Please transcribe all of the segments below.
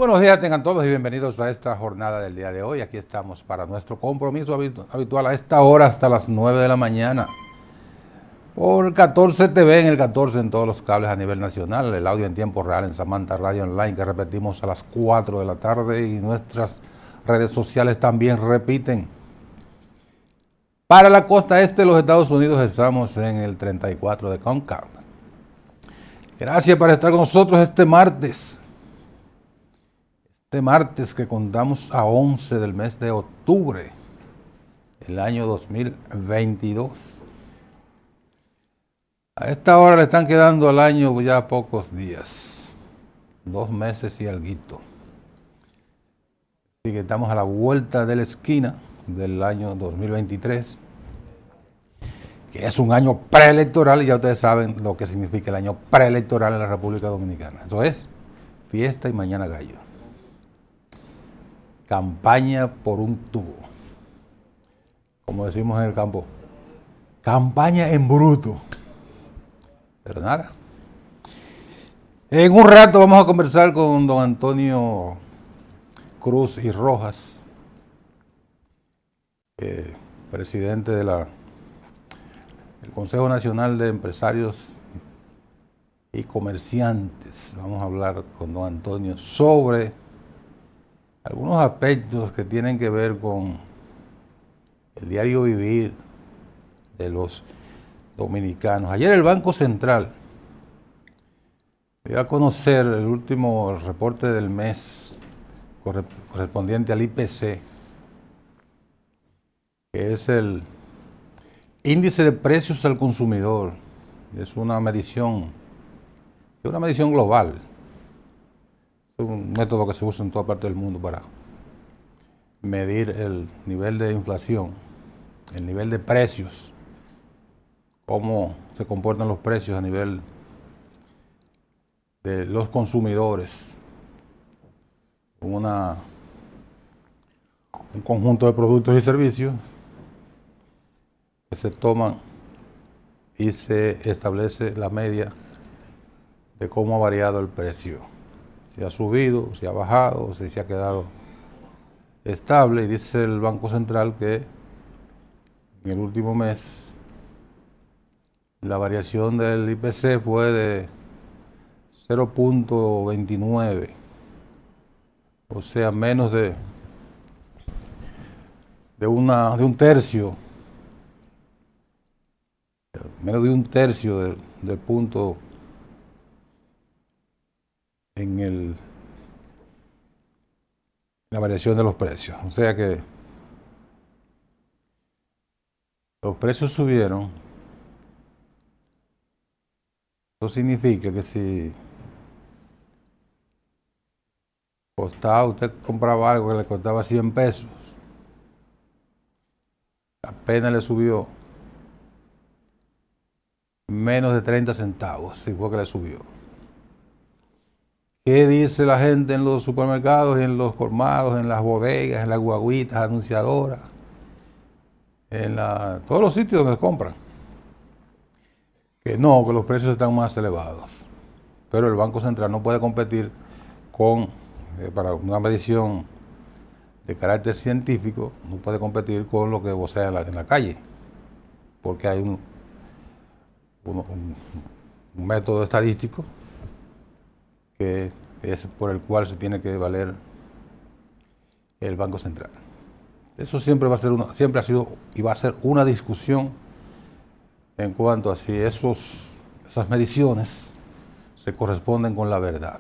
Buenos días, tengan todos y bienvenidos a esta jornada del día de hoy. Aquí estamos para nuestro compromiso habitual a esta hora hasta las 9 de la mañana. Por 14 TV, en el 14 en todos los cables a nivel nacional, el audio en tiempo real en Samantha Radio Online, que repetimos a las 4 de la tarde, y nuestras redes sociales también repiten. Para la costa este de los Estados Unidos estamos en el 34 de Comcast. Gracias por estar con nosotros este martes. Este martes que contamos a 11 del mes de octubre, el año 2022. A esta hora le están quedando al año ya pocos días, 2 meses y alguito. Así que estamos a la vuelta de la esquina del año 2023, que es un año preelectoral, y ya ustedes saben lo que significa el año preelectoral en la República Dominicana. Eso es fiesta y mañana gallo. Campaña por un tubo. Como decimos en el campo, campaña en bruto. Pero nada. En un rato vamos a conversar con don Antonio Cruz y Rojas, presidente del Consejo Nacional de Empresarios y Comerciantes. Vamos a hablar con don Antonio sobre algunos aspectos que tienen que ver con el diario vivir de los dominicanos. Ayer el Banco Central dio a conocer el último reporte del mes correspondiente al IPC, que es el índice de precios al consumidor. Es una medición global. Es un método que se usa en toda parte del mundo para medir el nivel de inflación, el nivel de precios, cómo se comportan los precios a nivel de los consumidores. Un conjunto de productos y servicios que se toman y se establece la media de cómo ha variado el precio. Si ha subido, si ha bajado, si se ha quedado estable. Y dice el Banco Central que en el último mes la variación del IPC fue de 0.29, o sea, menos de un tercio, del punto en la variación de los precios. O sea que los precios subieron. Eso significa que si usted compraba algo que le costaba 100 pesos, apenas le subió menos de 30 centavos, si fue que le subió. ¿Qué dice la gente en los supermercados, en los colmados, en las bodegas, en las guaguitas anunciadoras, en todos los sitios donde se compran? Que no, que los precios están más elevados. Pero el Banco Central no puede competir para una medición de carácter científico, no puede competir con lo que vocea en la calle, porque hay un método estadístico que es por el cual se tiene que valer el Banco Central. Eso siempre siempre ha sido y va a ser una discusión en cuanto a si esas mediciones se corresponden con la verdad.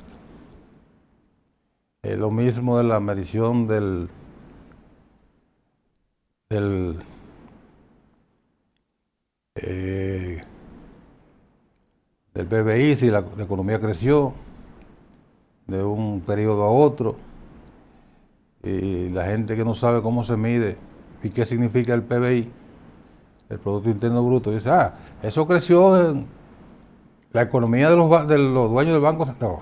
Lo mismo de la medición del PBI, si la economía creció de un periodo a otro, y la gente que no sabe cómo se mide y qué significa el PBI, el Producto Interno Bruto, dice, eso creció en la economía de los dueños del Banco Central.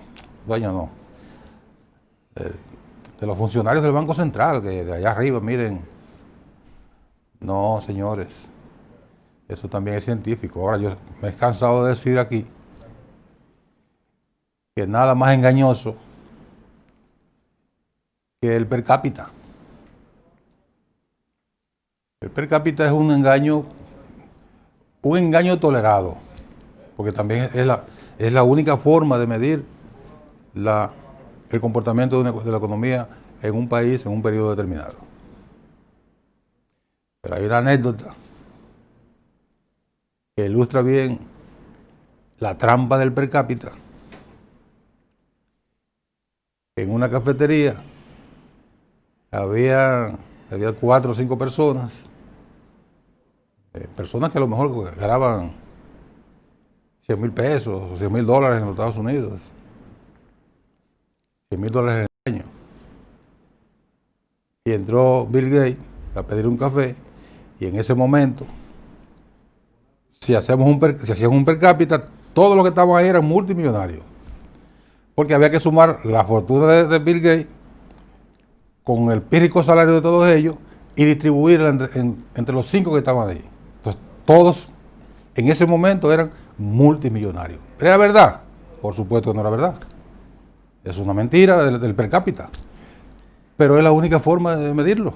De los funcionarios del Banco Central, que de allá arriba miden. No, señores, eso también es científico. Ahora, yo me he cansado de decir aquí que nada más engañoso que el per cápita. El per cápita es un engaño tolerado, porque también es la única forma de medir el comportamiento de la economía en un país en un periodo determinado. Pero hay una anécdota que ilustra bien la trampa del per cápita. En una cafetería había 4 o 5 personas, personas que a lo mejor ganaban 100,000 pesos o 100,000 dólares en los Estados Unidos, 100,000 dólares en el año. Y entró Bill Gates a pedir un café, y en ese momento, si hacían un per cápita, todos los que estaban ahí eran multimillonarios, porque había que sumar la fortuna de Bill Gates con el pírrico salario de todos ellos y distribuirla entre los 5 que estaban ahí. Entonces, todos en ese momento eran multimillonarios. ¿Era verdad? Por supuesto que no era verdad. Es una mentira del per cápita. Pero es la única forma de medirlo.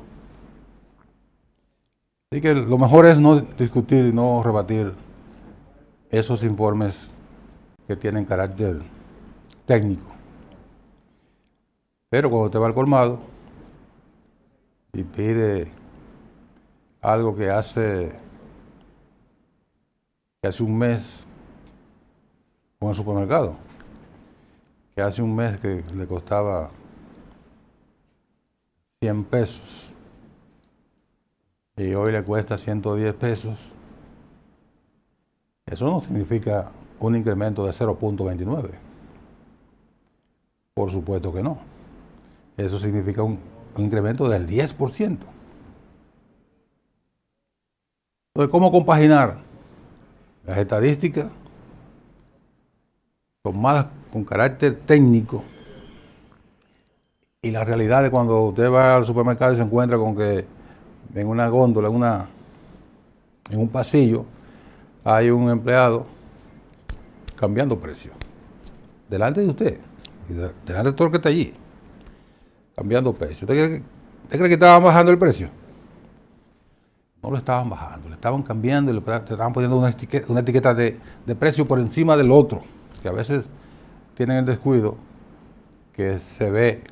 Así que lo mejor es no discutir y no rebatir esos informes que tienen carácter técnico. Pero cuando te va al colmado y pide algo que hace un mes con el supermercado, que hace un mes que le costaba 100 pesos y hoy le cuesta 110 pesos, eso no significa un incremento de 0.29. Por supuesto que no. Eso significa un incremento del 10%. Entonces, ¿cómo compaginar las estadísticas tomadas con carácter técnico y la realidad de cuando usted va al supermercado y se encuentra con que en una góndola, en un pasillo, hay un empleado cambiando precios delante de usted, delante de todo el que está allí, cambiando precio? ¿Usted cree que estaban bajando el precio? No lo estaban bajando, le estaban cambiando y le estaban poniendo una etiqueta de precio por encima del otro, que a veces tienen el descuido que se ve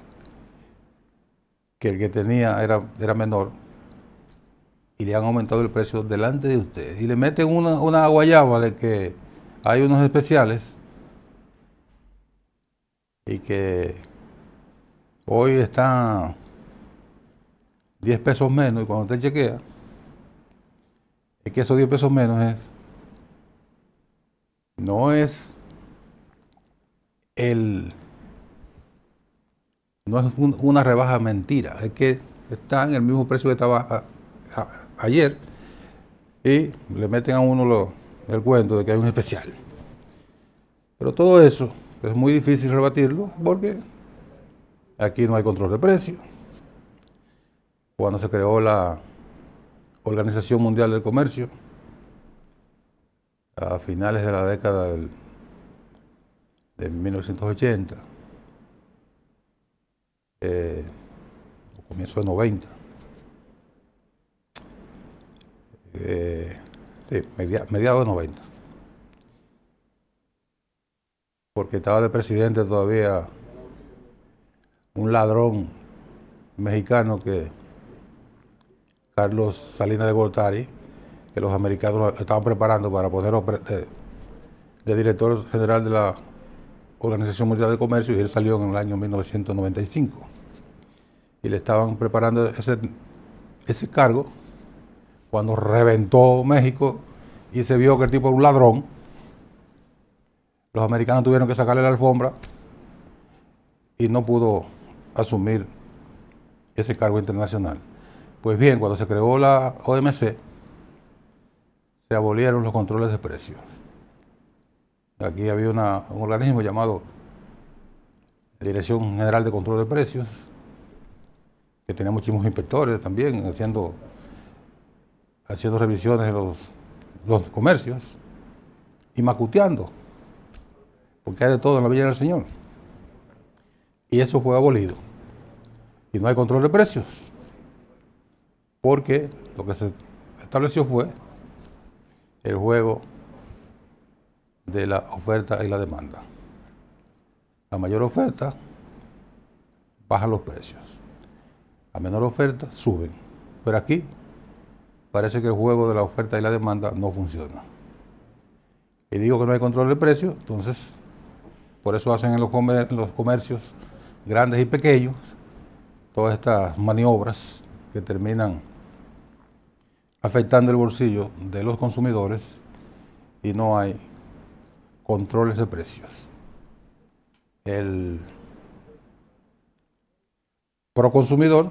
que el que tenía era menor y le han aumentado el precio delante de usted. Y le meten una guayaba de que hay unos especiales y que hoy están 10 pesos menos, y cuando usted chequea, es que esos 10 pesos menos no es una rebaja mentira, es que está en el mismo precio que estaba ayer, y le meten a uno el cuento de que hay un especial. Pero todo eso es muy difícil rebatirlo porque aquí no hay control de precios. Cuando se creó la Organización Mundial del Comercio, a finales de la década de 1980, comienzo de 90, mediados de 90, porque estaba de presidente todavía un ladrón mexicano, Carlos Salinas de Gortari, que los americanos lo estaban preparando para ponerlo de director general de la Organización Mundial de Comercio, y él salió en el año 1995. Y le estaban preparando ese cargo cuando reventó México y se vio que el tipo era un ladrón. Los americanos tuvieron que sacarle la alfombra y no pudo asumir ese cargo internacional. Pues bien, cuando se creó la OMC, se abolieron los controles de precios. Aquí había un organismo llamado Dirección General de Control de Precios, que tenía muchísimos inspectores también haciendo revisiones en los comercios y macuteando, porque hay de todo en la Villa del Señor. Y eso fue abolido. y no hay control de precios, porque lo que se estableció fue el juego de la oferta y la demanda. La mayor oferta baja los precios, a menor oferta suben, pero aquí parece que el juego de la oferta y la demanda no funciona. Y digo que no hay control de precios, entonces por eso hacen en los comercios grandes y pequeños todas estas maniobras que terminan afectando el bolsillo de los consumidores y no hay controles de precios. El proconsumidor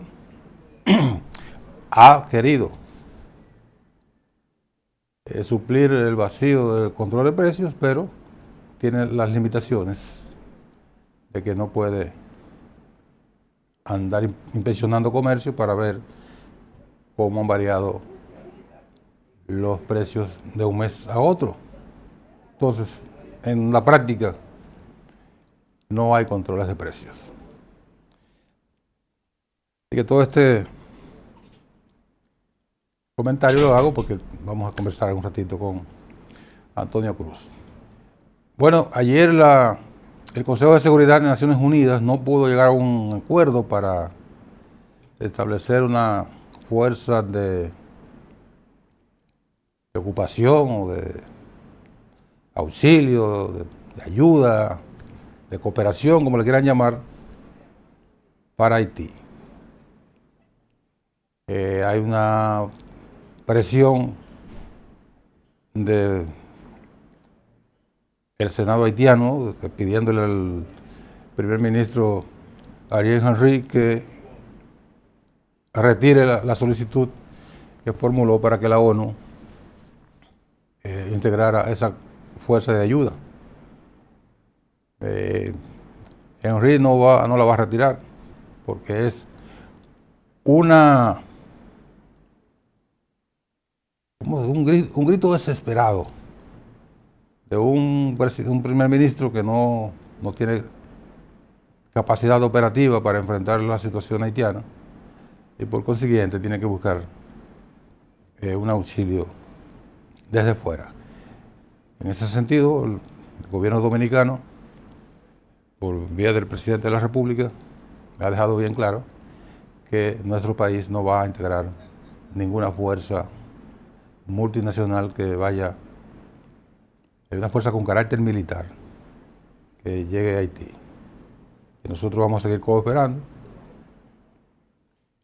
ha querido suplir el vacío del control de precios, pero tiene las limitaciones de que no puede andar inspeccionando comercio para ver cómo han variado los precios de un mes a otro. Entonces, en la práctica, no hay controles de precios. Así que todo este comentario lo hago porque vamos a conversar un ratito con Antonio Cruz. Bueno, ayer el Consejo de Seguridad de Naciones Unidas no pudo llegar a un acuerdo para establecer una fuerza de ocupación o de auxilio, de ayuda, de cooperación, como le quieran llamar, para Haití. Hay una presión del Senado haitiano pidiéndole al primer ministro Ariel Henry que retire la solicitud que formuló para que la ONU integrara esa fuerza de ayuda. Henry no la va a retirar porque es un grito desesperado de un primer ministro que no tiene capacidad operativa para enfrentar la situación haitiana y por consiguiente tiene que buscar un auxilio desde fuera. En ese sentido, el gobierno dominicano, por vía del presidente de la República, ha dejado bien claro que nuestro país no va a integrar ninguna fuerza multinacional que vaya, una fuerza con carácter militar que llegue a Haití. Y nosotros vamos a seguir cooperando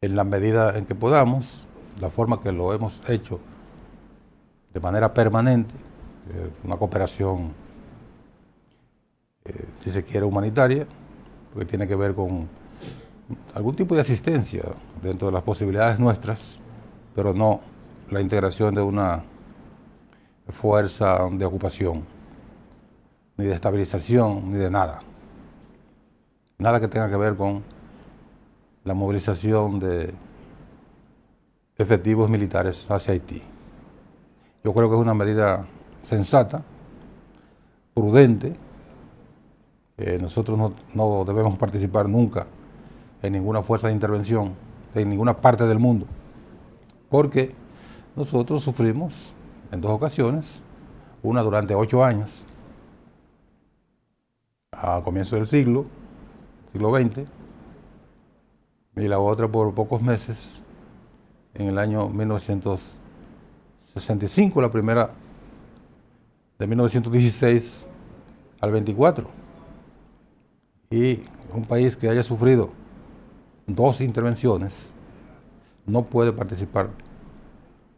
en la medida en que podamos, la forma que lo hemos hecho de manera permanente, una cooperación, si se quiere, humanitaria, porque tiene que ver con algún tipo de asistencia dentro de las posibilidades nuestras, pero no la integración de una fuerza de ocupación, ni de estabilización, ni de nada. Nada que tenga que ver con la movilización de efectivos militares hacia Haití. Yo creo que es una medida sensata, prudente. Nosotros no debemos participar nunca en ninguna fuerza de intervención en ninguna parte del mundo, porque nosotros sufrimos en dos ocasiones, una durante 8 años, a comienzos del siglo XX, y la otra por pocos meses, en el año 1965, la primera de 1916 al 24. Y un país que haya sufrido 2 intervenciones no puede participar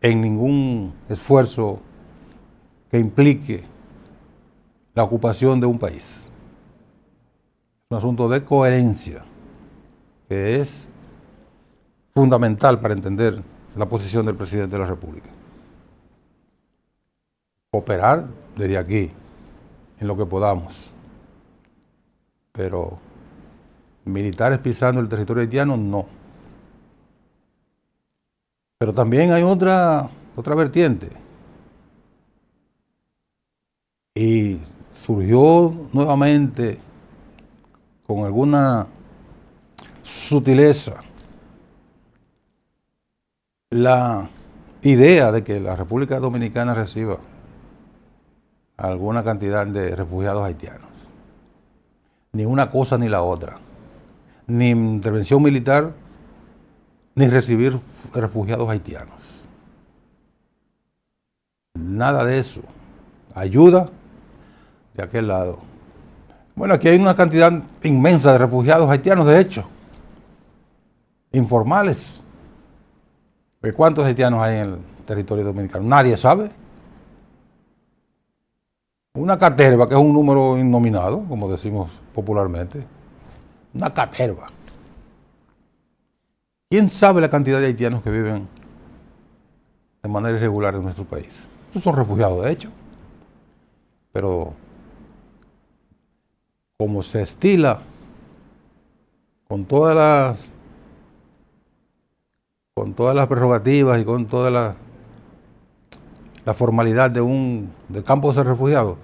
en ningún esfuerzo que implique la ocupación de un país. Es un asunto de coherencia que es fundamental para entender la posición del presidente de la República. Cooperar desde aquí, en lo que podamos, pero militares pisando el territorio haitiano, no. Pero también hay otra vertiente, y surgió nuevamente con alguna sutileza la idea de que la República Dominicana reciba alguna cantidad de refugiados haitianos. Ni una cosa ni la otra. Ni intervención militar, ni recibir refugiados haitianos. Nada de eso. Ayuda de aquel lado. Bueno, aquí hay una cantidad inmensa de refugiados haitianos, de hecho, informales. ¿Cuántos haitianos hay en el territorio dominicano? Nadie sabe. Una caterva, que es un número innominado, como decimos popularmente. Una caterva. ¿Quién sabe la cantidad de haitianos que viven de manera irregular en nuestro país? Estos son refugiados, de hecho. Pero como se estila con todas las prerrogativas y con toda la formalidad de campo de ser refugiado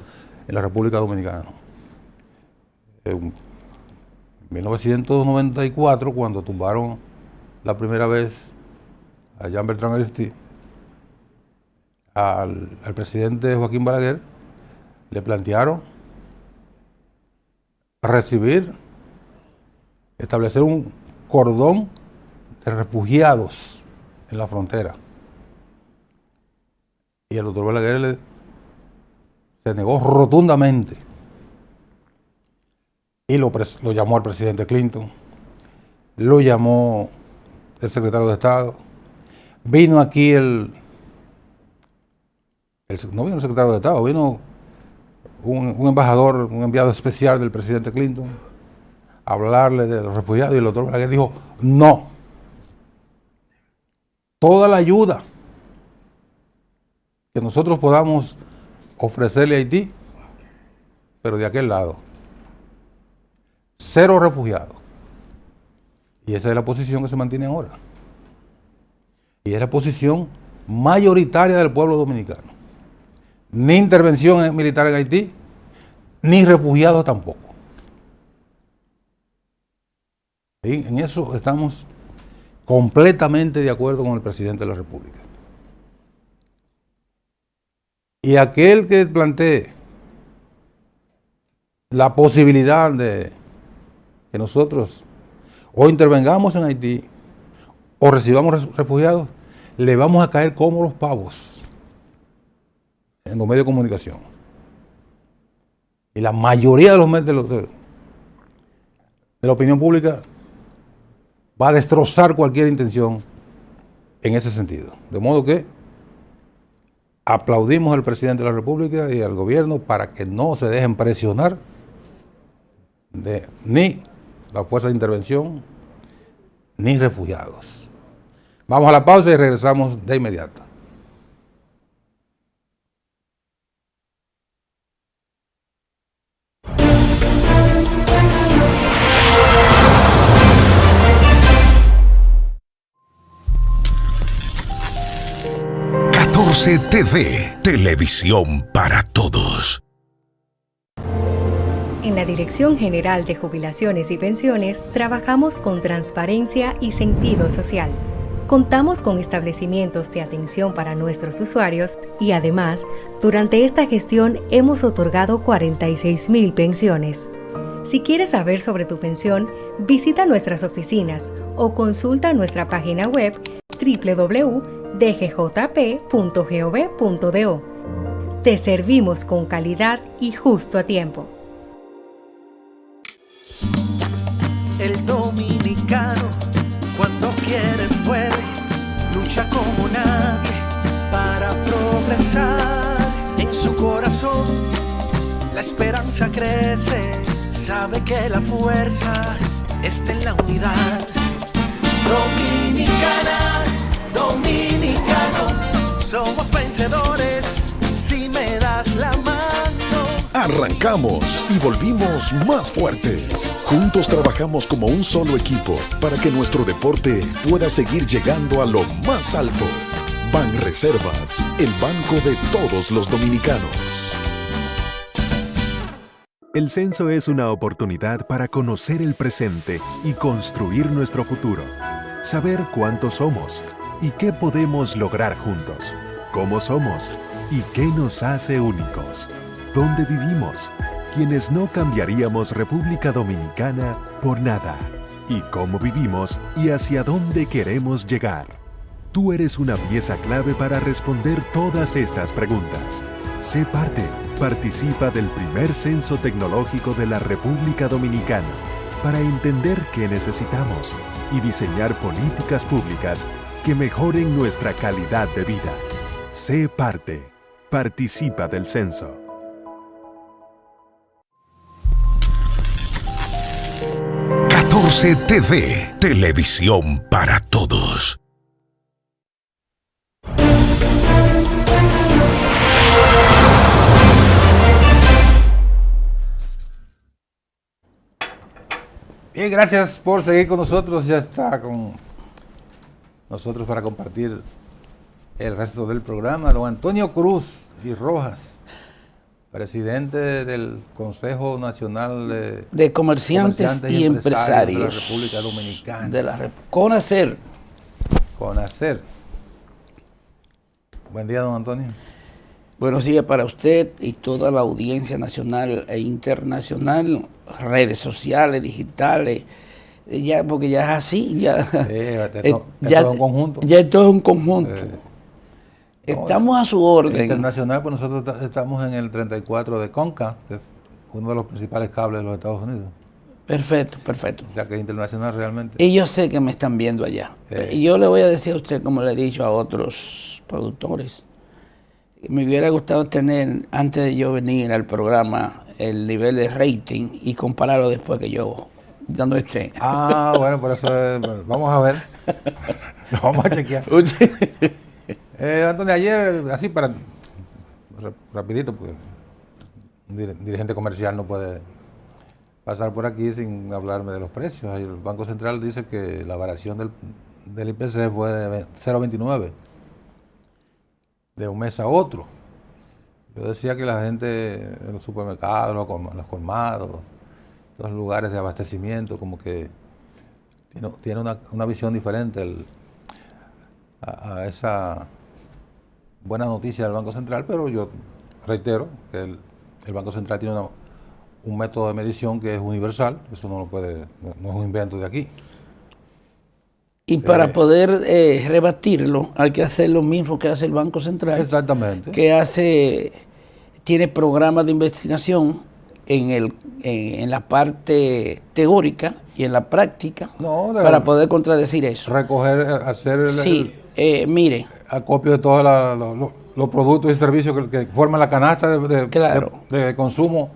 en la República Dominicana. En 1994, cuando tumbaron la primera vez a Jean Bertrand Aristide, al presidente Joaquín Balaguer le plantearon establecer un cordón de refugiados en la frontera. Y el doctor Balaguer se negó rotundamente. Y lo llamó al presidente Clinton, lo llamó el secretario de Estado, vino aquí no vino el secretario de Estado, vino un embajador, un enviado especial del presidente Clinton, a hablarle de los refugiados, y el doctor Balaguer dijo, no, toda la ayuda que nosotros podamos ofrecerle a Haití, pero de aquel lado, cero refugiados. Y esa es la posición que se mantiene ahora. Y es la posición mayoritaria del pueblo dominicano. Ni intervención militar en Haití, ni refugiados tampoco. ¿Sí? En eso estamos completamente de acuerdo con el presidente de la República. Y aquel que plantee la posibilidad de que nosotros o intervengamos en Haití o recibamos refugiados, le vamos a caer como los pavos en los medios de comunicación. Y la mayoría de los medios de la opinión pública va a destrozar cualquier intención en ese sentido. De modo que aplaudimos al presidente de la República y al gobierno para que no se dejen presionar ni la fuerza de intervención ni refugiados. Vamos a la pausa y regresamos de inmediato. TV, televisión para todos. En la Dirección General de Jubilaciones y Pensiones trabajamos con transparencia y sentido social. Contamos con establecimientos de atención para nuestros usuarios y además, durante esta gestión hemos otorgado 46,000 pensiones. Si quieres saber sobre tu pensión, visita nuestras oficinas o consulta nuestra página web www.dgjp.gov.do. Te servimos con calidad y justo a tiempo. El dominicano, cuando quiere puede, lucha como nadie para progresar. En su corazón la esperanza crece, sabe que la fuerza está en la unidad. Dominicana, dominicano, somos vencedores si me das la mano. Arrancamos y volvimos más fuertes. Juntos trabajamos como un solo equipo para que nuestro deporte pueda seguir llegando a lo más alto. Banreservas, el banco de todos los dominicanos. El censo es una oportunidad para conocer el presente y construir nuestro futuro. Saber cuántos somos, y qué podemos lograr juntos, cómo somos y qué nos hace únicos, dónde vivimos, quienes no cambiaríamos República Dominicana por nada, y cómo vivimos y hacia dónde queremos llegar. Tú eres una pieza clave para responder todas estas preguntas. Sé parte, participa del primer censo tecnológico de la República Dominicana para entender qué necesitamos y diseñar políticas públicas que mejoren nuestra calidad de vida. Sé parte, participa del censo. TV, televisión para todos. Bien, gracias por seguir con nosotros. Ya está con nosotros para compartir el resto del programa don Antonio Cruz y Rojas, presidente del Consejo Nacional de Comerciantes y Empresarios de la República Dominicana. CONACER. CONACER. Buen día, don Antonio. Buenos días para usted y toda la audiencia nacional e internacional, redes sociales, digitales, ya, porque ya es así, ya, ya todo un conjunto. Ya esto es un conjunto. Estamos a su orden. Internacional, pues nosotros estamos en el 34 de CONCA, que es uno de los principales cables de los Estados Unidos. Perfecto, perfecto. Ya que es internacional realmente. Y yo sé que me están viendo allá. Y yo le voy a decir a usted, como le he dicho a otros productores, me hubiera gustado tener, antes de yo venir al programa, el nivel de rating y compararlo después que yo no esté. Ah, bueno, por eso vamos a ver. Lo vamos a chequear. Antonio, ayer, así para rapidito, pues, un dirigente comercial no puede pasar por aquí sin hablarme de los precios. El Banco Central dice que la variación del IPC fue de 0,29 de un mes a otro. Yo decía que la gente en los supermercados, los colmados, los lugares de abastecimiento, como que tiene una visión diferente a esa buena noticia del Banco Central, pero yo reitero que el Banco Central tiene un método de medición que es universal, eso no es un invento de aquí. Y para poder rebatirlo, hay que hacer lo mismo que hace el Banco Central. Exactamente. Que tiene programas de investigación en la parte teórica y en la práctica para poder contradecir eso. Hacer mire, acopio de todos los productos y servicios que forman la canasta de consumo,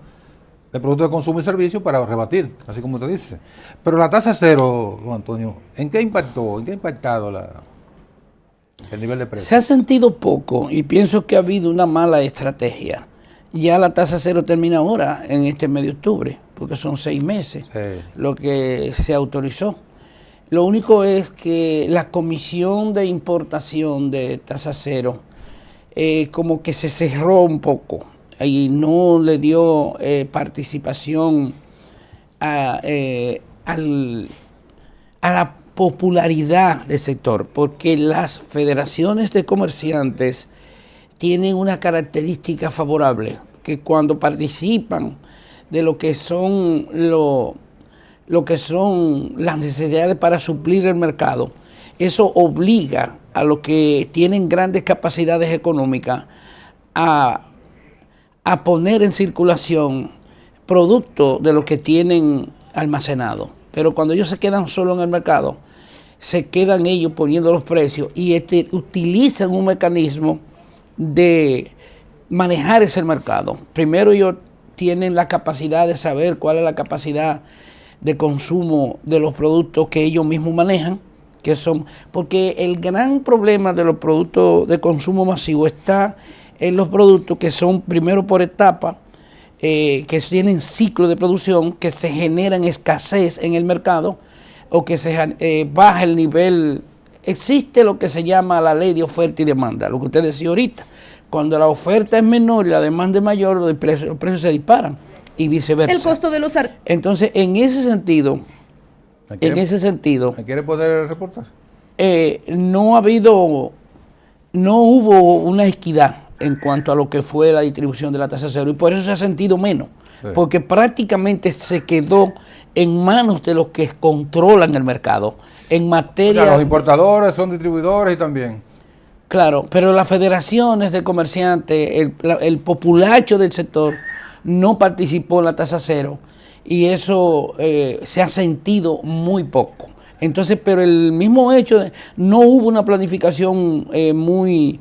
de productos de consumo y servicios para rebatir, así como usted dice. Pero la tasa cero, don Antonio, ¿en qué ha impactado el nivel de precio? Se ha sentido poco y pienso que ha habido una mala estrategia. Ya la tasa cero termina ahora, en este mes de octubre, porque son 6 meses lo que se autorizó. Lo único es que la Comisión de Importación de Tasa Cero como que se cerró un poco y no le dio participación a la popularidad del sector, porque las federaciones de comerciantes tienen una característica favorable, que cuando participan de lo que son las necesidades para suplir el mercado, eso obliga a los que tienen grandes capacidades económicas a poner en circulación producto de lo que tienen almacenado. Pero cuando ellos se quedan solo en el mercado, se quedan ellos poniendo los precios y utilizan un mecanismo de manejar ese mercado. Primero ellos tienen la capacidad de saber cuál es la capacidad de consumo de los productos que ellos mismos manejan, porque el gran problema de los productos de consumo masivo está en los productos que son primero por etapa, que tienen ciclo de producción, que se generan escasez en el mercado o que se baja el nivel. Existe lo que se llama la ley de oferta y demanda, lo que usted decía ahorita. Cuando la oferta es menor y la demanda es mayor, los precios se disparan y viceversa. El costo de los Entonces, en ese sentido, ¿Me quiere poder reportar? no hubo una equidad en cuanto a lo que fue la distribución de la tasa cero y por eso se ha sentido menos, porque prácticamente se quedó en manos de los que controlan el mercado en materia. O sea, los importadores son distribuidores y también. Claro, pero las federaciones de comerciantes, el populacho del sector no participó en la tasa cero y eso se ha sentido muy poco. Entonces, pero el mismo hecho de no hubo una planificación muy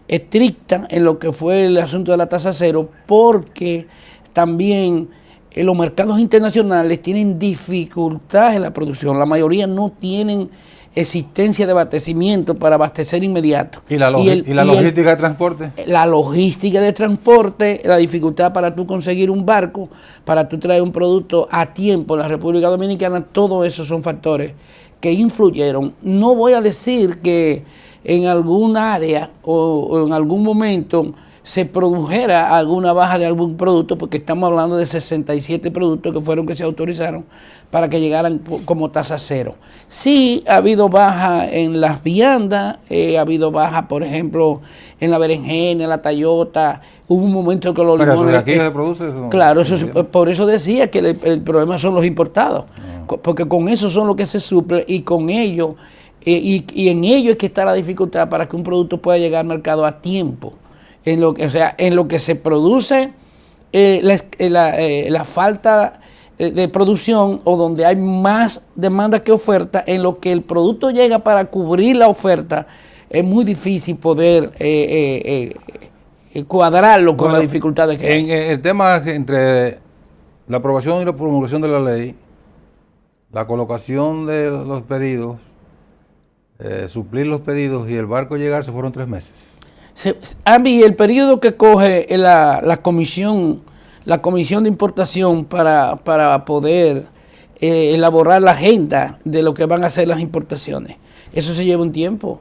estricta en lo que fue el asunto de la tasa cero, porque también los mercados internacionales tienen dificultades en la producción. La mayoría no tienen existencia de abastecimiento para abastecer inmediato. ¿Y la logística de transporte? La logística de transporte, la dificultad para tú conseguir un barco, para tú traer un producto a tiempo en la República Dominicana, todo eso son factores que influyeron. No voy a decir que en algún área o en algún momento se produjera alguna baja de algún producto, porque estamos hablando de 67 productos que fueron que se autorizaron para que llegaran como tasa cero. Sí ha habido baja en las viandas, ha habido baja, por ejemplo, en la berenjena, en la tallota. Hubo un momento que los limones... ¿Pero eso de aquí se produce? Eso, claro, por eso decía que el problema son los importados, porque con eso son los que se suple y con ello, y en ello es que está la dificultad para que un producto pueda llegar al mercado a tiempo. En lo que se produce la falta de producción o donde hay más demanda que oferta, en lo que el producto llega para cubrir la oferta, es muy difícil poder cuadrarlo con las dificultades que hay. En el tema entre la aprobación y la promulgación de la ley, la colocación de los pedidos, suplir los pedidos y el barco llegar, se fueron 3 meses. A mí el periodo que coge la comisión de importación para poder elaborar la agenda de lo que van a ser las importaciones, eso se lleva un tiempo,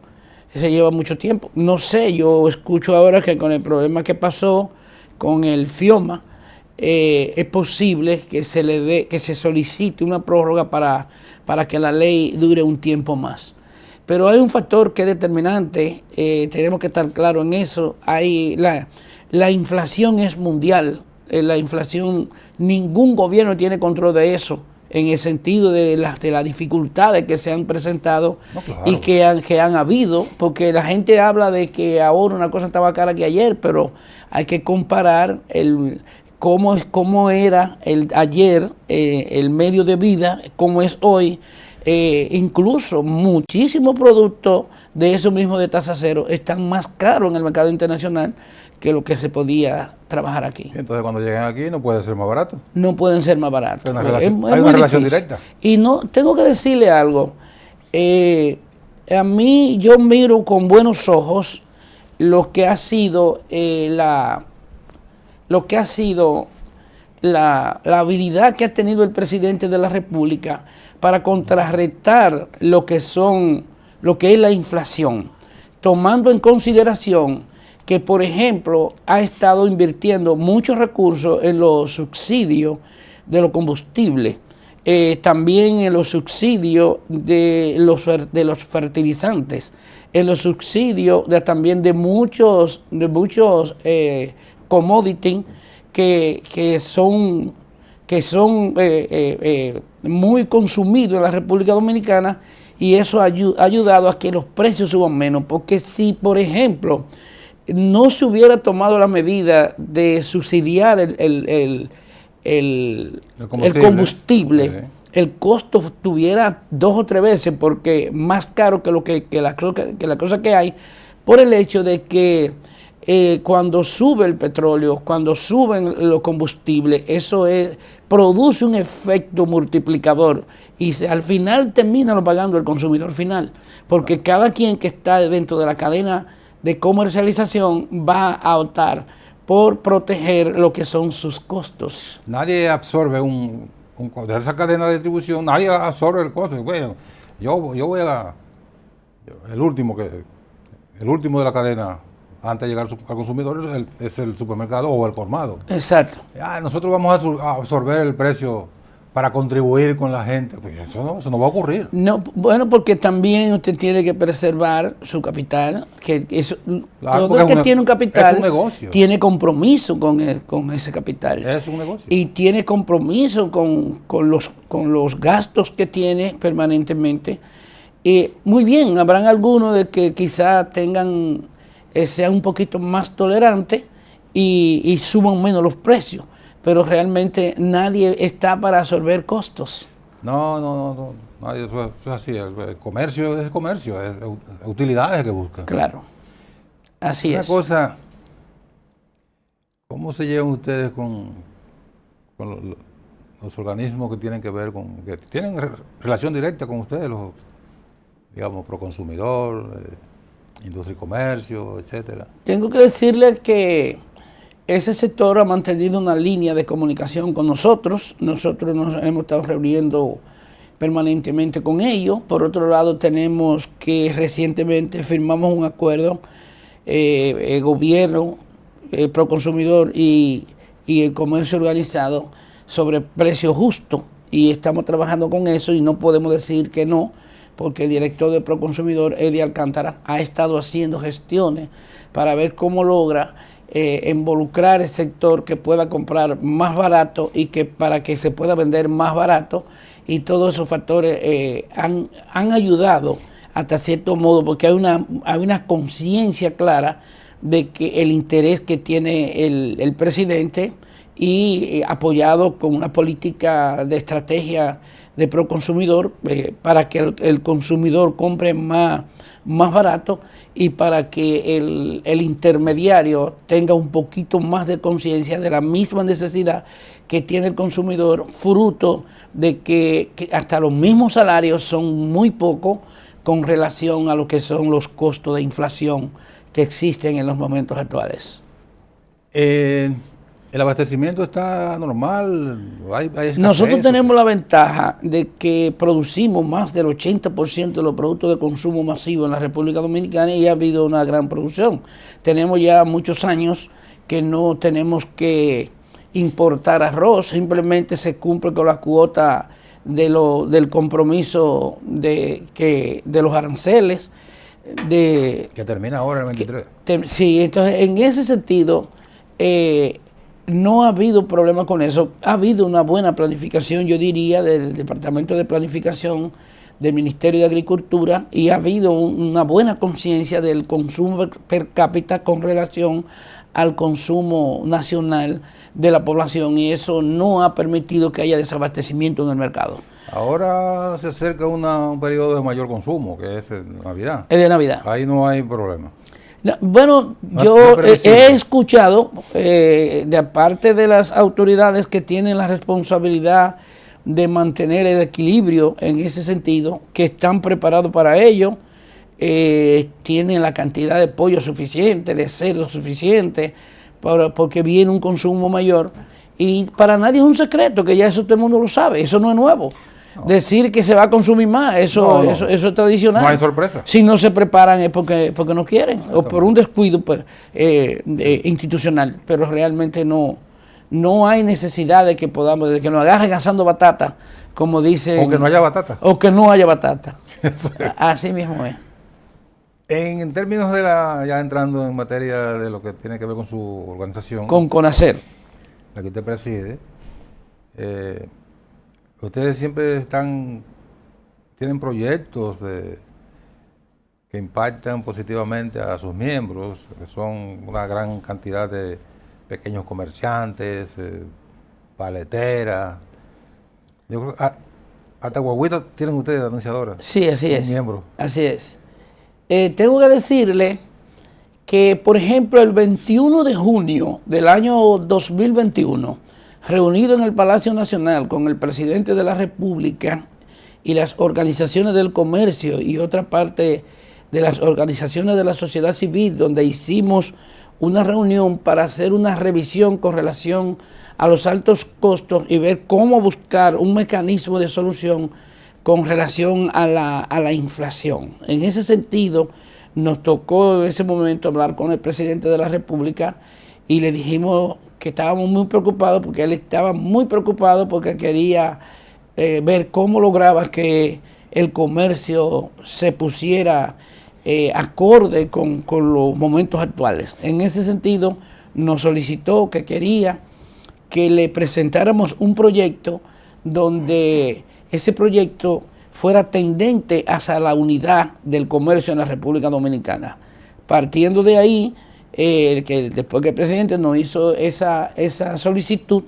se lleva mucho tiempo. No sé, yo escucho ahora que con el problema que pasó con el FIOMA, es posible que se solicite una prórroga para que la ley dure un tiempo más. Pero hay un factor que es determinante, tenemos que estar claros en eso. La inflación es mundial, la inflación, ningún gobierno tiene control de eso, en el sentido de las dificultades que se han presentado, no, claro, y que han habido, porque la gente habla de que ahora una cosa estaba cara que ayer, pero hay que comparar cómo era ayer el medio de vida, cómo es hoy. Incluso muchísimos productos de eso mismo de tasa cero están más caros en el mercado internacional que lo que se podía trabajar aquí. Entonces cuando lleguen aquí no puede ser más barato. No pueden ser más baratos. Hay una relación directa. Y no tengo que decirle algo. A mí yo miro con buenos ojos lo que ha sido la habilidad que ha tenido el presidente de la República para contrarrestar lo que es la inflación, tomando en consideración que, por ejemplo, ha estado invirtiendo muchos recursos en los subsidios de los combustibles, también en los subsidios de los fertilizantes, en los subsidios también de muchos commodities que son muy consumidos en la República Dominicana, y eso ha ayudado a que los precios suban menos, porque si, por ejemplo, no se hubiera tomado la medida de subsidiar el combustible, sí, el costo estuviera 2 o 3 veces porque más caro que la cosa que hay, por el hecho de que cuando sube el petróleo, cuando suben los combustibles, eso produce un efecto multiplicador y al final termina lo pagando el consumidor final, porque cada quien que está dentro de la cadena de comercialización va a optar por proteger lo que son sus costos. Nadie absorbe de esa cadena de distribución, nadie absorbe el costo. Bueno, yo voy el último de la cadena antes de llegar al consumidor es el supermercado o el colmado. Exacto. Nosotros vamos a absorber el precio para contribuir con la gente. Pues eso no va a ocurrir. No, bueno, porque también usted tiene que preservar su capital, que eso, Claro, todo el que porque tiene un capital es un negocio. tiene compromiso con ese capital. Es un negocio. Y tiene compromiso con los gastos que tiene permanentemente. Muy bien, habrán algunos de que quizá sean un poquito más tolerantes y suban menos los precios, pero realmente nadie está para absorber costos. No, eso es así. El comercio es comercio, es utilidades que buscan. Claro, así Una es. cosa, ¿cómo se llevan ustedes con los organismos que tienen que ver que tienen relación directa con ustedes, los, digamos, Proconsumidor, Industria y Comercio, etcétera? Tengo que decirle que ese sector ha mantenido una línea de comunicación con nosotros. Nosotros nos hemos estado reuniendo permanentemente con ellos. Por otro lado, tenemos que recientemente firmamos un acuerdo, gobierno, Proconsumidor y el comercio organizado sobre precio justo. Y estamos trabajando con eso y no podemos decir que no, porque el director de Proconsumidor, Eddie Alcántara, ha estado haciendo gestiones para ver cómo logra involucrar el sector que pueda comprar más barato y que para que se pueda vender más barato, y todos esos factores han ayudado hasta cierto modo, porque hay una conciencia clara de que el interés que tiene el presidente y apoyado con una política de estrategia de Proconsumidor para que el consumidor compre más barato y para que el intermediario tenga un poquito más de conciencia de la misma necesidad que tiene el consumidor, fruto de que hasta los mismos salarios son muy pocos con relación a lo que son los costos de inflación que existen en los momentos actuales. ¿El abastecimiento está normal? ¿Hay escasez? Nosotros tenemos la ventaja de que producimos más del 80% de los productos de consumo masivo en la República Dominicana y ha habido una gran producción. Tenemos ya muchos años que no tenemos que importar arroz, simplemente se cumple con la cuota del compromiso de los aranceles. Que termina ahora el 23. Sí, entonces en ese sentido no ha habido problema con eso. Ha habido una buena planificación, yo diría, del Departamento de Planificación del Ministerio de Agricultura, y ha habido una buena conciencia del consumo per cápita con relación al consumo nacional de la población, y eso no ha permitido que haya desabastecimiento en el mercado. Ahora se acerca un periodo de mayor consumo, que es Navidad. Es de Navidad. Ahí no hay problema. No, bueno, No, yo no he escuchado de parte de las autoridades que tienen la responsabilidad de mantener el equilibrio en ese sentido, que están preparados para ello, tienen la cantidad de pollo suficiente, de cerdo suficiente, porque viene un consumo mayor, y para nadie es un secreto, que ya eso todo el mundo lo sabe, eso no es nuevo. No. Decir que se va a consumir más, eso es tradicional. No hay sorpresa. Si no se preparan es porque no quieren, o por un descuido pues, institucional, pero realmente no hay necesidad de que nos agarren asando batata, como dicen. O que no haya batata. O que no haya batata. Así mismo es. En términos de ya entrando en materia de lo que tiene que ver con su organización. Con CONACER. La que usted preside. Ustedes siempre tienen proyectos que impactan positivamente a sus miembros, que son una gran cantidad de pequeños comerciantes, paleteras. Yo creo que hasta guaguitas tienen ustedes, anunciadoras. Sí, así es. Miembros. Así es. Tengo que decirle que, por ejemplo, el 21 de junio del año 2021, reunido en el Palacio Nacional con el presidente de la República y las organizaciones del comercio y otra parte de las organizaciones de la sociedad civil, donde hicimos una reunión para hacer una revisión con relación a los altos costos y ver cómo buscar un mecanismo de solución con relación a la inflación. En ese sentido, nos tocó en ese momento hablar con el presidente de la República y le dijimos que estábamos muy preocupados, porque él estaba muy preocupado porque quería ver cómo lograba que el comercio se pusiera acorde con los momentos actuales. En ese sentido, nos solicitó que quería que le presentáramos un proyecto donde ese proyecto fuera tendente hacia la unidad del comercio en la República Dominicana. Partiendo de ahí, que después que el presidente nos hizo esa solicitud,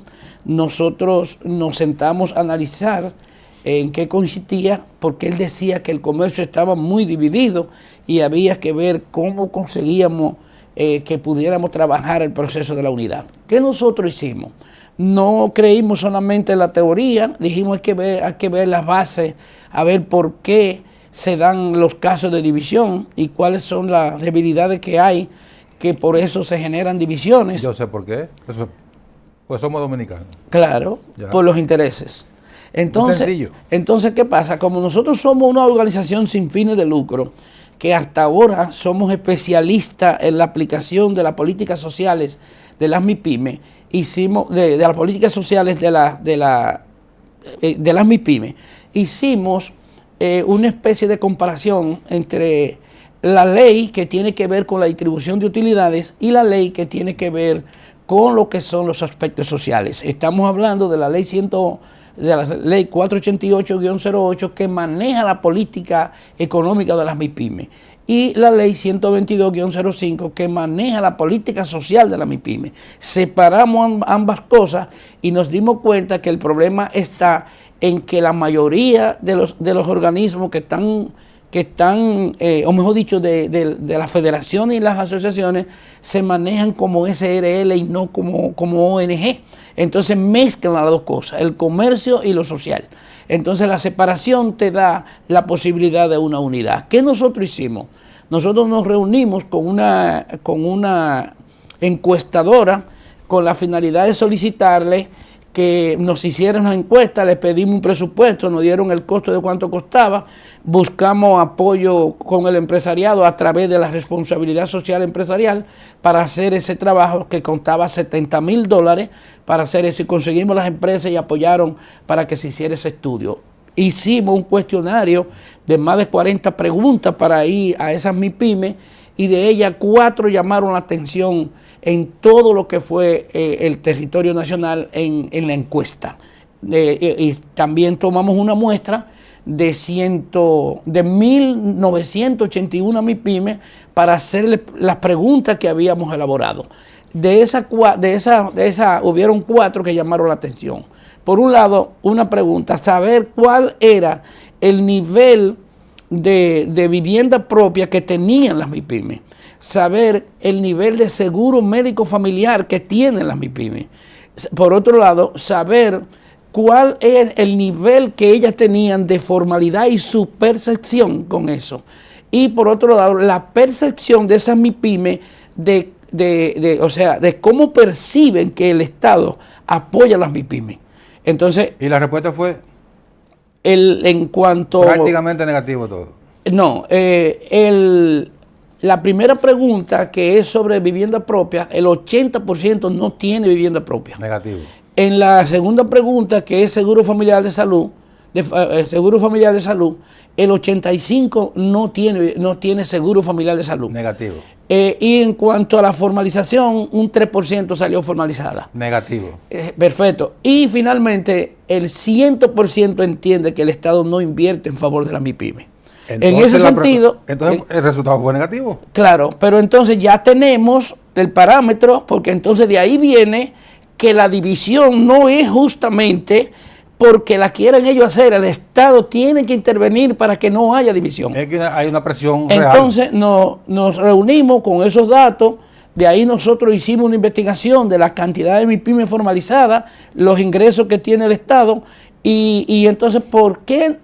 nosotros nos sentamos a analizar en qué consistía, porque él decía que el comercio estaba muy dividido y había que ver cómo conseguíamos que pudiéramos trabajar el proceso de la unidad. ¿Qué nosotros hicimos? No creímos solamente en la teoría, dijimos hay que ver las bases, a ver por qué se dan los casos de división y cuáles son las debilidades que hay, que por eso se generan divisiones. Yo sé por qué. Pues somos dominicanos. Claro, ya. Por los intereses. Entonces, ¿qué pasa? Como nosotros somos una organización sin fines de lucro, que hasta ahora somos especialistas en la aplicación de las políticas sociales de las MIPYME, de las políticas sociales de las MIPYME, hicimos una especie de comparación entre la ley que tiene que ver con la distribución de utilidades y la ley que tiene que ver con lo que son los aspectos sociales. Estamos hablando de la ley 488-08 que maneja la política económica de las MIPYME y la ley 122-05 que maneja la política social de la MIPYME. Separamos ambas cosas y nos dimos cuenta que el problema está en que la mayoría de los organismos que están o mejor dicho, de las federaciones y las asociaciones, se manejan como SRL y no como ONG. Entonces mezclan las dos cosas, el comercio y lo social. Entonces la separación te da la posibilidad de una unidad. ¿Qué nosotros hicimos? Nosotros nos reunimos con una encuestadora con la finalidad de solicitarle que nos hicieran una encuesta, les pedimos un presupuesto, nos dieron el costo de cuánto costaba, buscamos apoyo con el empresariado a través de la responsabilidad social empresarial para hacer ese trabajo que costaba $70,000 para hacer eso y conseguimos las empresas y apoyaron para que se hiciera ese estudio. Hicimos un cuestionario de más de 40 preguntas para ir a esas MIPYME y de ellas 4 llamaron la atención en todo lo que fue el territorio nacional en la encuesta. Y también tomamos una muestra de 1.981 MIPYME para hacerle las preguntas que habíamos elaborado. De esa hubieron 4 que llamaron la atención. Por un lado, una pregunta, saber cuál era el nivel de vivienda propia que tenían las MIPYME, saber el nivel de seguro médico familiar que tienen las MIPYME. Por otro lado, saber cuál es el nivel que ellas tenían de formalidad y su percepción con eso. Y por otro lado, la percepción de esas MIPYME de cómo perciben que el Estado apoya a las MIPYME. Entonces, ¿y la respuesta fue? En cuanto... Prácticamente negativo todo. No, la primera pregunta, que es sobre vivienda propia, el 80% no tiene vivienda propia. Negativo. En la segunda pregunta, que es seguro familiar de salud, el 85% no tiene seguro familiar de salud. Negativo. Y en cuanto a la formalización, un 3% salió formalizada. Negativo. Perfecto. Y finalmente, el 100% entiende que el Estado no invierte en favor de la MIPYME. Entonces, en ese sentido... Entonces el resultado fue negativo. Claro, pero entonces ya tenemos el parámetro, porque entonces de ahí viene que la división no es justamente porque la quieren ellos hacer, el Estado tiene que intervenir para que no haya división. Es que hay una presión real. Entonces nos reunimos con esos datos, de ahí nosotros hicimos una investigación de la cantidad de MIPYME formalizadas, los ingresos que tiene el Estado, y entonces, ¿por qué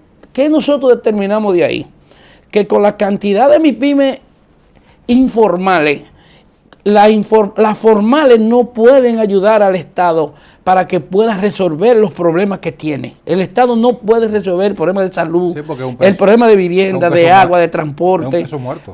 nosotros determinamos de ahí? Que con la cantidad de MIPYME informales, las formales no pueden ayudar al Estado para que pueda resolver los problemas que tiene. El Estado no puede resolver el problema de salud, sí, el problema de vivienda, de agua, de transporte,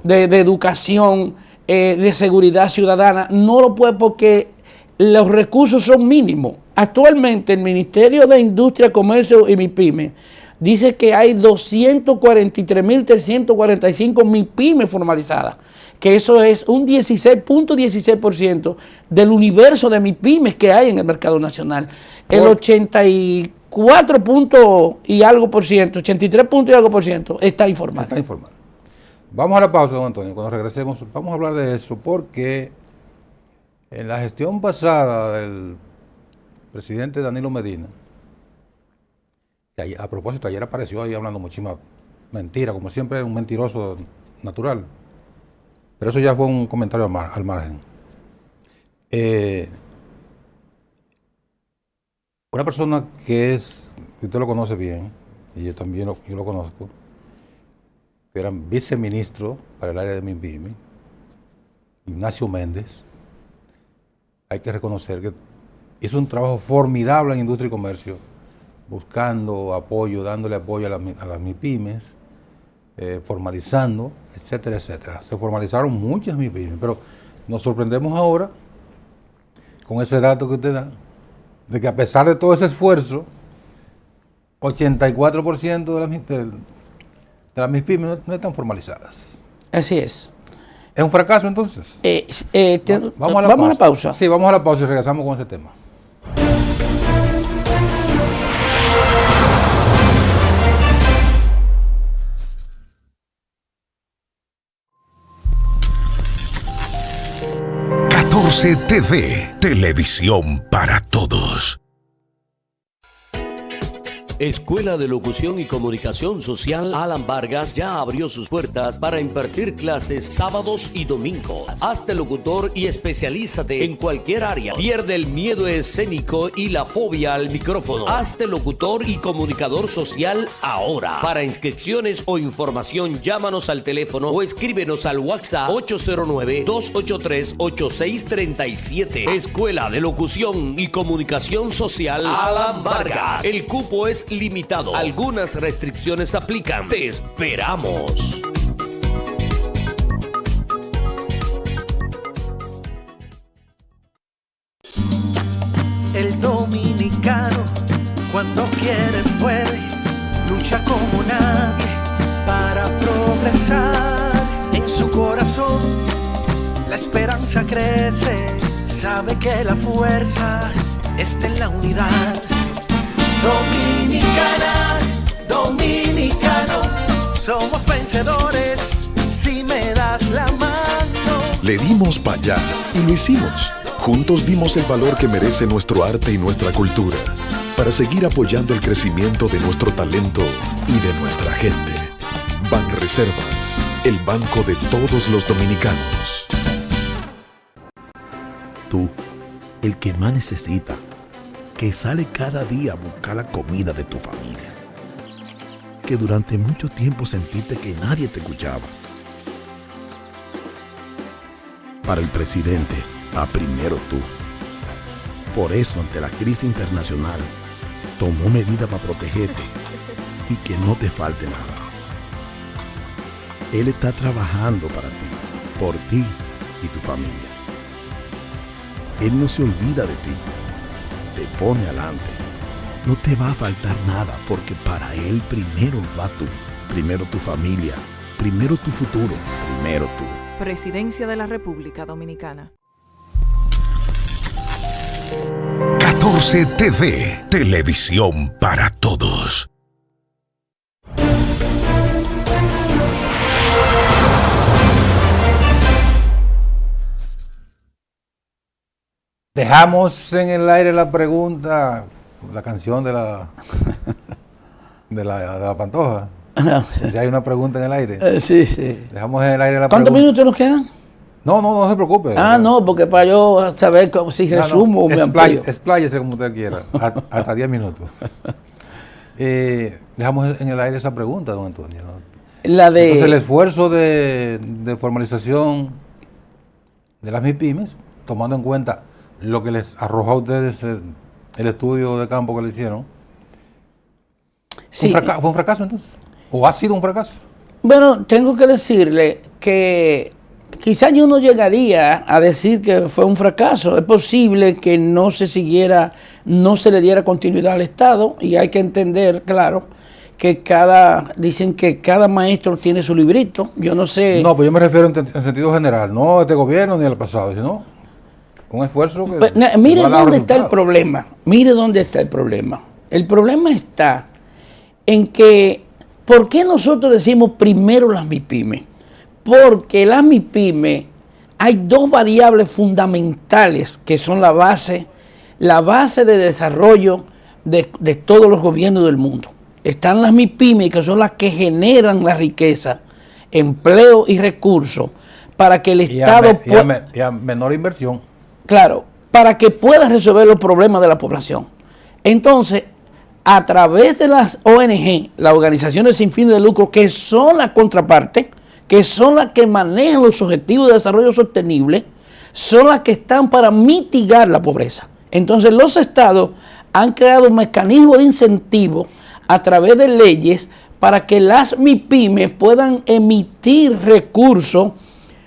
de educación, de seguridad ciudadana. No lo puede porque los recursos son mínimos. Actualmente el Ministerio de Industria, Comercio y MIPYME dice que hay 243.345 MIPYME formalizadas, que eso es un 16.16% del universo de MIPYMES que hay en el mercado nacional. El 84 punto y algo por ciento, 83 puntos y algo por ciento está informal. Está informal. Vamos a la pausa, don Antonio. Cuando regresemos vamos a hablar de eso, porque en la gestión pasada del presidente Danilo Medina, que a propósito ayer apareció ahí hablando muchísima mentira, como siempre un mentiroso natural, pero eso ya fue un comentario al margen. Una persona que usted lo conoce bien, y yo también yo lo conozco, que era viceministro para el área de MIPYME, Ignacio Méndez, hay que reconocer que hizo un trabajo formidable en industria y comercio, buscando apoyo, dándole apoyo a las MIPYMES, formalizando, etcétera, etcétera. Se formalizaron muchas MIPYMES, pero nos sorprendemos ahora con ese dato que usted da, de que a pesar de todo ese esfuerzo, 84% de las MIPYMES no están formalizadas. Así es. ¿Es un fracaso entonces? Vamos a la pausa. Sí, vamos a la pausa y regresamos con ese tema. TV, televisión para todos. Escuela de Locución y Comunicación Social Alan Vargas ya abrió sus puertas para impartir clases sábados y domingos. Hazte locutor y especialízate en cualquier área. Pierde el miedo escénico y la fobia al micrófono. Hazte locutor y comunicador social ahora. Para inscripciones o información, llámanos al teléfono o escríbenos al WhatsApp 809-283-8637. Escuela de Locución y Comunicación Social Alan Vargas. El cupo es limitado. Algunas restricciones aplican. Te esperamos. El dominicano, cuando quiere puede, lucha como nadie para progresar. En su corazón la esperanza crece, sabe que la fuerza está en la unidad. Dominicana, dominicano, somos vencedores si me das la mano. Le dimos para allá y lo hicimos. Juntos dimos el valor que merece nuestro arte y nuestra cultura para seguir apoyando el crecimiento de nuestro talento y de nuestra gente. Banreservas, el banco de todos los dominicanos. Tú, el que más necesita, que sale cada día a buscar la comida de tu familia, que durante mucho tiempo sentiste que nadie te escuchaba. Para el presidente, va primero tú. Por eso, ante la crisis internacional, tomó medidas para protegerte y que no te falte nada. Él está trabajando para ti, por ti y tu familia. Él no se olvida de ti. Te pone adelante. No te va a faltar nada porque para él primero va tú, primero tu familia, primero tu futuro, primero tú. Presidencia de la República Dominicana. 14 TV, televisión para todos. Dejamos en el aire la pregunta, la canción de la Pantoja. Si hay una pregunta en el aire. Sí. Dejamos en el aire la pregunta. ¿Cuántos minutos nos quedan? No se preope. No, porque para yo saber si resumo o me amplío. Expláyese como usted quiera, hasta 10 minutos. Dejamos en el aire esa pregunta, don Antonio. Entonces, el esfuerzo de formalización de las MIPYMES, tomando en cuenta lo que les arrojó a ustedes el estudio de campo que le hicieron, sí. ¿Fue un fracaso entonces? ¿O ha sido un fracaso? Bueno, tengo que decirle que quizás yo no llegaría a decir que fue un fracaso. Es posible que no se siguiera no se le diera continuidad al Estado, y hay que entender, claro, que dicen que cada maestro tiene su librito. Yo no sé. No, pues yo me refiero en sentido general, no a este gobierno ni al pasado, sino un esfuerzo que... Pues, mire dónde está el problema. Mire dónde está el problema. El problema está en que, ¿por qué nosotros decimos primero las MIPYME? Porque las MIPYME, hay dos variables fundamentales que son la base de desarrollo de todos los gobiernos del mundo. Están las MIPYME, que son las que generan la riqueza, empleo y recursos para que el Estado pueda... Y a menor inversión. Claro, para que pueda resolver los problemas de la población. Entonces, a través de las ONG, las organizaciones sin fin de lucro, que son la contraparte, que son las que manejan los objetivos de desarrollo sostenible, son las que están para mitigar la pobreza. Entonces, los estados han creado un mecanismo de incentivo a través de leyes para que las MIPYME puedan emitir recursos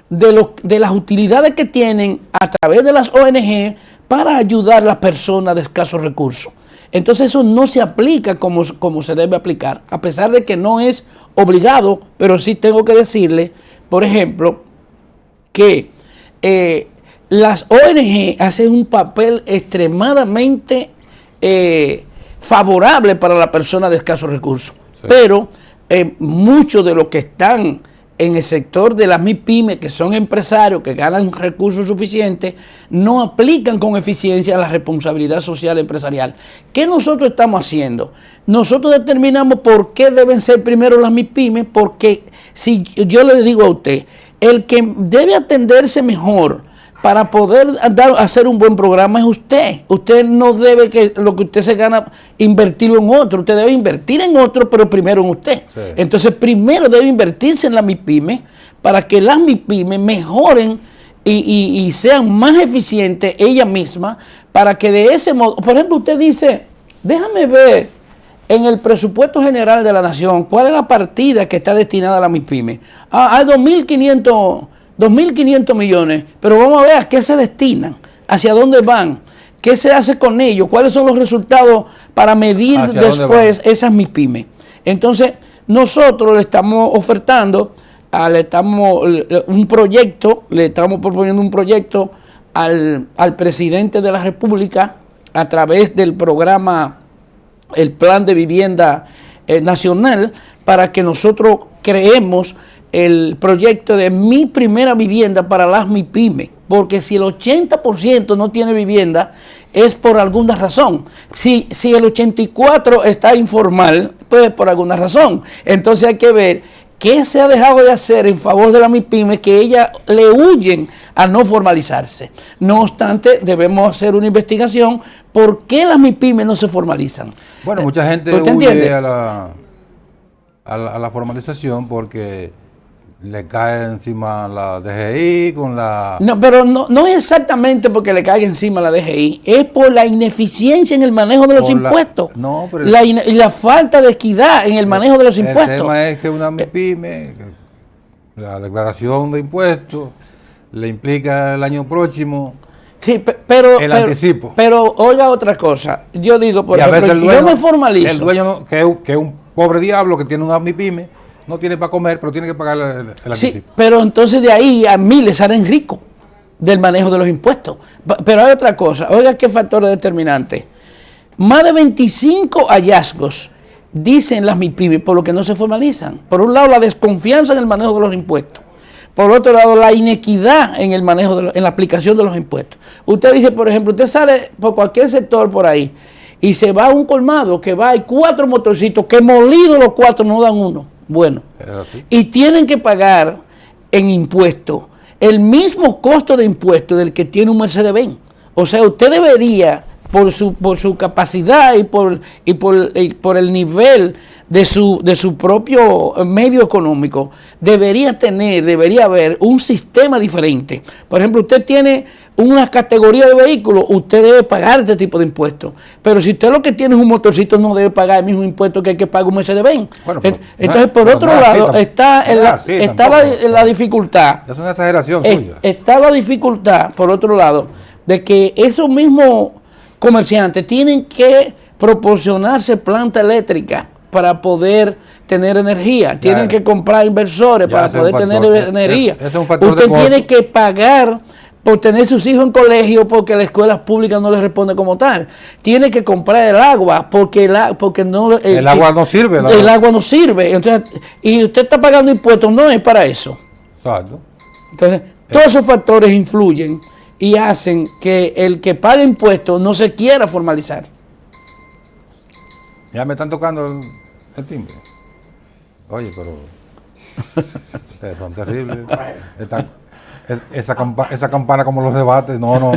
de las utilidades que tienen a través de las ONG para ayudar a las personas de escasos recursos. Entonces eso no se aplica como se debe aplicar, a pesar de que no es obligado, pero sí tengo que decirle, por ejemplo, que las ONG hacen un papel extremadamente favorable para la persona de escasos recursos, sí. Pero muchos de los que están en el sector de las MIPYME, que son empresarios que ganan recursos suficientes, no aplican con eficiencia la responsabilidad social empresarial. ¿Qué nosotros estamos haciendo? Nosotros determinamos por qué deben ser primero las MIPYME, porque si yo le digo a usted, el que debe atenderse mejor para poder hacer un buen programa es usted. Usted no debe que lo que usted se gana invertirlo en otro. Usted debe invertir en otro, pero primero en usted. Sí. Entonces, primero debe invertirse en la MIPYME para que las MIPYME mejoren y sean más eficientes ellas mismas, para que de ese modo, por ejemplo, usted dice, déjame ver en el presupuesto general de la nación cuál es la partida que está destinada a la MIPYME. Hay 2.500 millones, pero vamos a ver a qué se destinan, hacia dónde van, qué se hace con ellos, cuáles son los resultados para medir después esas MIPYME. Entonces, nosotros le estamos ofertando, le estamos proponiendo un proyecto al presidente de la República a través del programa, el Plan de Vivienda Nacional, para que nosotros creemos el proyecto de Mi Primera Vivienda para las MIPYME, porque si el 80% no tiene vivienda es por alguna razón. Si el 84% está informal, pues por alguna razón. Entonces hay que ver qué se ha dejado de hacer en favor de las MIPYME, que ellas le huyen a no formalizarse. No obstante, debemos hacer una investigación por qué las MIPYME no se formalizan. Bueno, mucha gente huye a la formalización porque le cae encima la DGI con la... No, pero no es exactamente porque le caiga encima la DGI, es por la ineficiencia en el manejo de los impuestos. Y la falta de equidad en el manejo de los impuestos. El tema es que una MIPYME, la declaración de impuestos, le implica el año próximo... Sí, pero anticipo. Pero oiga otra cosa, yo digo, por ejemplo, yo me formalizo. El dueño, que es un pobre diablo que tiene una MIPYME, no tiene para comer, pero tiene que pagar el anticipo. Sí, pero entonces de ahí a mí les harán rico del manejo de los impuestos. Pero hay otra cosa, oiga qué factor es determinante. Más de 25 hallazgos dicen las MIPYME por lo que no se formalizan. Por un lado, la desconfianza en el manejo de los impuestos. Por otro lado, la inequidad en el manejo, en la aplicación de los impuestos. Usted dice, por ejemplo, usted sale por cualquier sector por ahí y se va a un colmado que hay 4 motorcitos que molidos los 4 no dan uno. Bueno, y tienen que pagar en impuestos el mismo costo de impuestos del que tiene un Mercedes-Benz. O sea, usted debería, por su capacidad y por el nivel de su propio medio económico, debería haber un sistema diferente. Por ejemplo, usted tiene una categoría de vehículos, usted debe pagar este tipo de impuestos. Pero si usted lo que tiene es un motorcito, no debe pagar el mismo impuesto que hay que pagar un Mercedes-Benz. Bueno, entonces, por otro lado, está la dificultad. Es una exageración suya. Está la dificultad, por otro lado, de que esos mismos comerciantes tienen que proporcionarse planta eléctrica para poder tener energía, tienen que comprar inversores para poder tener energía. Usted tiene que pagar por tener sus hijos en colegio porque las escuelas públicas no les responden como tal. Tiene que comprar el agua porque el agua no sirve. El agua no sirve. Entonces, y usted está pagando impuestos, no es para eso. Exacto. Entonces, todos esos factores influyen y hacen que el que paga impuestos no se quiera formalizar. Ya me están tocando el timbre. Oye, pero ustedes son terribles. Esa campana como los debates. No.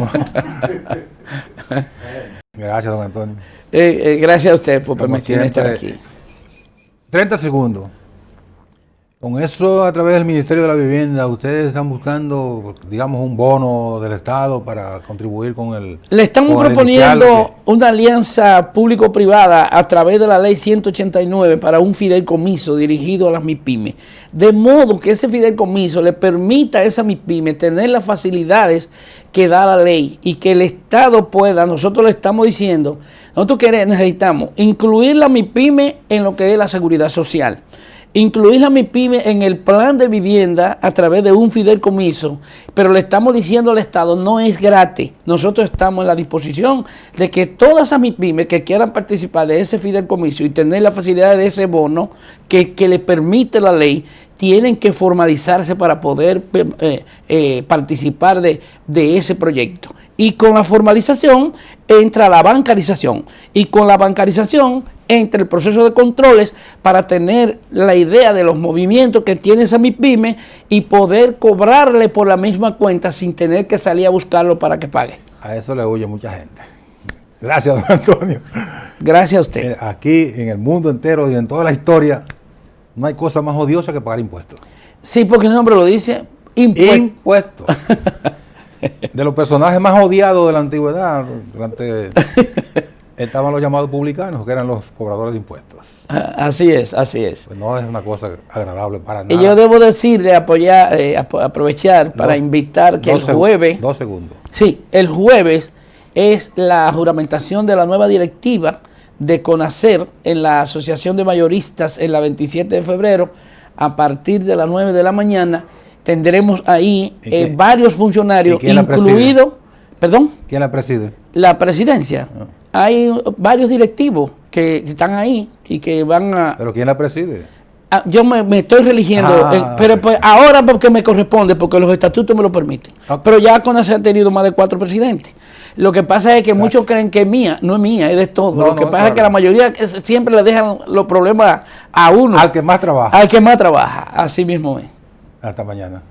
Gracias, don Antonio. Gracias a usted por permitirme estar aquí. 30 segundos. Con eso, a través del Ministerio de la Vivienda, ustedes están buscando, digamos, un bono del Estado para contribuir con el... Le estamos proponiendo una alianza público-privada a través de la ley 189 para un fideicomiso dirigido a las MIPYME. De modo que ese fideicomiso le permita a esa MIPYME tener las facilidades que da la ley y que el Estado pueda, nosotros le estamos diciendo, nosotros necesitamos incluir la MIPYME en lo que es la seguridad social. Incluir la MIPYME en el plan de vivienda a través de un fideicomiso, pero le estamos diciendo al Estado, no es gratis. Nosotros estamos en la disposición de que todas esas MIPYME que quieran participar de ese fideicomiso y tener la facilidad de ese bono que le permite la ley, tienen que formalizarse para poder participar de ese proyecto. Y con la formalización entra la bancarización. Y con la bancarización entra el proceso de controles para tener la idea de los movimientos que tiene esa MIPYME y poder cobrarle por la misma cuenta sin tener que salir a buscarlo para que pague. A eso le huye mucha gente. Gracias, don Antonio. Gracias a usted. Aquí, en el mundo entero y en toda la historia, no hay cosa más odiosa que pagar impuestos. Sí, porque el nombre lo dice, impuestos. De los personajes más odiados de la antigüedad, estaban los llamados publicanos, que eran los cobradores de impuestos. Así es. Pues no es una cosa agradable para nada. Y yo debo decirle, aprovechar para invitar que el jueves... 2 segundos. Sí, el jueves es la juramentación de la nueva directiva de CONACER en la Asociación de Mayoristas en la 27 de febrero, a partir de las 9 de la mañana. Tendremos ahí varios funcionarios, incluido... ¿Perdón? ¿Quién la preside? La presidencia. Hay varios directivos que están ahí y que van a... ¿Pero quién la preside? Yo me estoy religiendo, pero pues ahora porque me corresponde, porque los estatutos me lo permiten. Okay. Pero ya CONACER ha tenido más de 4 presidentes. Lo que pasa es que muchos creen que es mía, no es mía, es de todos. Lo que pasa es que la mayoría siempre le dejan los problemas a uno. Al que más trabaja. Al que más trabaja, así mismo es. Hasta mañana.